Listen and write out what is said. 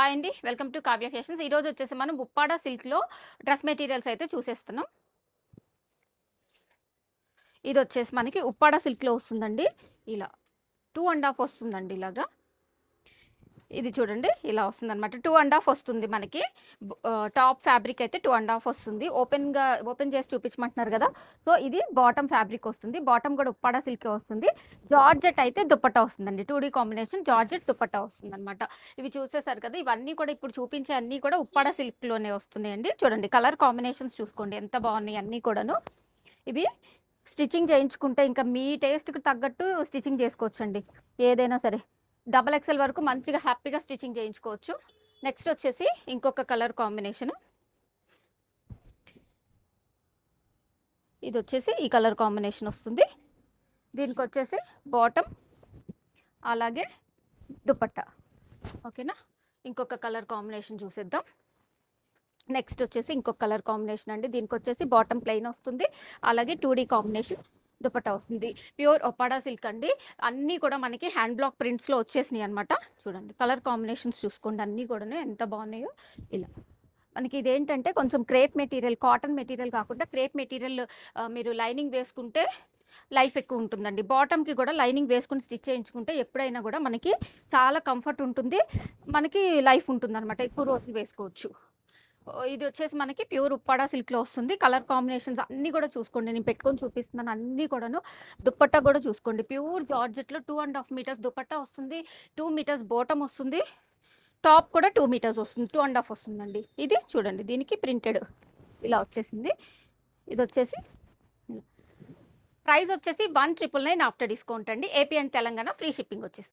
Hi అండి. Welcome to Kavya fashions. ఈరోజు వచ్చేసి మనం ఉప్పాడ సిల్క్‌లో డ్రెస్ మెటీరియల్స్ అయితే చూసేస్తున్నాం. ఇదొచ్చేసి మనకి ఉప్పాడ సిల్క్‌లో వస్తుందండి. ఇలా 2 ½ వస్తుందండి ఇలాగా. ఇది చూడండి ఇలా వస్తుందనమాట. 2 ½ వస్తుంది మనకి. టాప్ ఫ్యాబ్రిక్ అయితే 2 ½ వస్తుంది. ఓపెన్ చేసి చూపించమంటున్నారు కదా! సో, ఇది బాటమ్ ఫ్యాబ్రిక్ వస్తుంది. బాటమ్ కూడా ఉప్పాడ సిల్కే వస్తుంది. జార్జెట్ అయితే దుపట్టా వస్తుందండి. 2D కాంబినేషన్ జార్జెట్ దుపట్టా వస్తుందనమాట. ఇవి చూసేసారు కదా! ఇవన్నీ కూడా ఇప్పుడు చూపించే అన్నీ కూడా ఉప్పాడ సిల్క్‌లోనే వస్తున్నాయండి. చూడండి కలర్ కాంబినేషన్స్ చూసుకోండి ఎంత బాగున్నాయి అన్నీ కూడాను. ఇవి స్టిచ్చింగ్ చేయించుకుంటే ఇంకా మీ టేస్ట్‌కి తగ్గట్టు స్టిచ్చింగ్ చేసుకోవచ్చండి. ఏదైనా సరే. డబుల్ ఎక్సెల్ వరకు మంచిగా హ్యాపీగా స్టిచ్చింగ్ చేయించుకోవచ్చు. నెక్స్ట్ వచ్చేసి ఇంకొక కలర్ కాంబినేషన్. ఇది వచ్చేసి ఈ కలర్ కాంబినేషన్ వస్తుంది. దీనికి వచ్చేసి బాటమ్ అలాగే దుపట్టా. ఓకేనా? ఇంకొక కలర్ కాంబినేషన్ చూసేద్దాం. నెక్స్ట్ వచ్చేసి ఇంకొక కలర్ కాంబినేషన్ అండి. దీనికి వచ్చేసి బాటమ్ ప్లెయిన్ వస్తుంది. అలాగే 2D కాంబినేషన్ దుపట్టా వస్తుంది. ప్యూర్ ఒపాడా సిల్క్ అండి. అన్నీ కూడా మనకి హ్యాండ్ బ్లాక్ ప్రింట్స్‌లో వచ్చేసినాయి అనమాట. చూడండి కలర్ కాంబినేషన్స్ చూసుకోండి అన్నీ కూడాను ఎంత బాగున్నాయో ఇలా. మనకి ఇదేంటంటే కొంచెం క్రేప్ మెటీరియల్, కాటన్ మెటీరియల్ కాకుండా క్రేప్ మెటీరియల్ మీరు లైనింగ్ వేసుకుంటే లైఫ్ ఎక్కువ ఉంటుందండి. బాటమ్‌కి కూడా లైనింగ్ వేసుకొని స్టిచ్ చేయించుకుంటే ఎప్పుడైనా కూడా మనకి చాలా కంఫర్ట్ ఉంటుంది. మనకి లైఫ్ ఉంటుందనమాట. ఎక్కువ రోజులు వేసుకోవచ్చు. ఇది వచ్చేసి మనకి ప్యూర్ ఉప్పాడ సిల్క్‌లో వస్తుంది. కలర్ కాంబినేషన్స్ అన్నీ కూడా చూసుకోండి. నేను పెట్టుకొని చూపిస్తున్నాను అన్నీ కూడాను. దుపట్టా కూడా చూసుకోండి. ప్యూర్ జార్జెట్‌లో 2 ½ మీటర్స్ దుపట్టా వస్తుంది. 2 మీటర్స్ బాటమ్ వస్తుంది. టాప్ కూడా 2 మీటర్స్ వస్తుంది. 2 ½ వస్తుందండి. ఇది చూడండి దీనికి ప్రింటెడ్ ఇలా వచ్చేసింది. ఇదొచ్చేసి ప్రైస్ వచ్చేసి 1999 ఆఫ్టర్ డిస్కౌంట్ అండి. AP and Telangana free shipping వచ్చేస్తుంది.